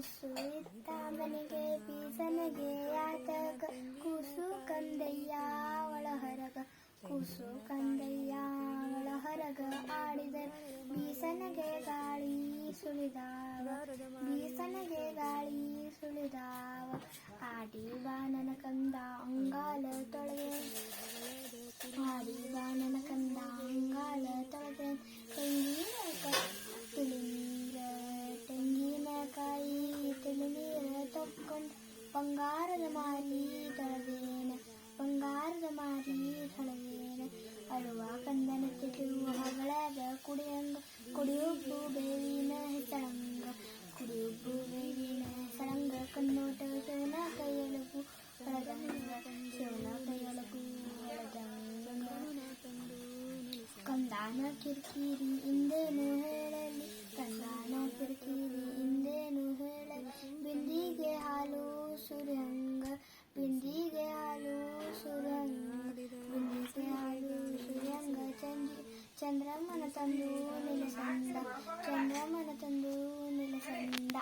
ತುಸು ಇತ್ತ ಮನೆಗೆ ಬೀಸನಿಗೆ ಆಟಗ ಕೂಸು ಕಂದಯ್ಯ ಒಳಹರಗ ಕೂಸು ಕಂದಯ್ಯ ಒಳಹರಗ ಆಡಿದರೆ ಬೀಸನಿಗೆ ಗಾಳಿ ಸುಳಿದಾವ ಬೀಸನಿಗೆ ಗಾಳಿ ಸುಳಿದಾವ ಆಡಿ ಬಾ ನನ್ನ ಕಂದ ಅಂಗಾಲ ತೊಳೆದೆ ಆಡಿ ಬಾ ನನ್ನ ಕಂದ ಅಂಗಾಲ ತೊಳೆದೆ ತೆಂಗಿನಕಾಯಿ ತಿಳಿನೀರ ತಕ್ಕೊಂಡು ಬಂಗಾರದ ಮಾರಿ ತೊಳೆದೇನೆ ಬಂಗಾರದ ಮಾರಿ ತೊಳೆದೇನೆ ಅಳುವ ಕಂದನ ತಿಳುವ ಹಗಳಾದ ಕುಡಿಯುಬ್ಬು ಬೇವಿನ ಹೆಸರಂಗ ಕುಡಿಯುಬ್ಬು ಬೇವಿನ ಹೆಸರಂಗ ಕಣ್ಣೋಟ ಶಿವನ ಕೈಯೊಳಗು ಹೊಳೆದಂಗ ಶಿವನ ಕೈಯೊಳಗು ಹೊಳೆದಂಗ ಕಂದಾನ ಕಿರಿಕಿರಿ ಇಂದೇನು ಹೇಳಲಿ ಕಂದಾನ ಕಿರಿಕಿರಿ ಇಂದೇನು ಹೇಳಲಿ ಬಿಂದಿಗೆ ಹಾಲು ಸುರಂಗ ಬಿಂದಿಗೆ ಹಾಲು ಸುರಂಗ ಬಿಂದಿಗೆ ಹಾಲು ಸುರಂಗ ಚಂದ್ರಮ್ಮನ ತಂದು ನಿಲಸಂದ ಚಂದ್ರಮ್ಮನ ತಂದು ನಿಲಸಂದ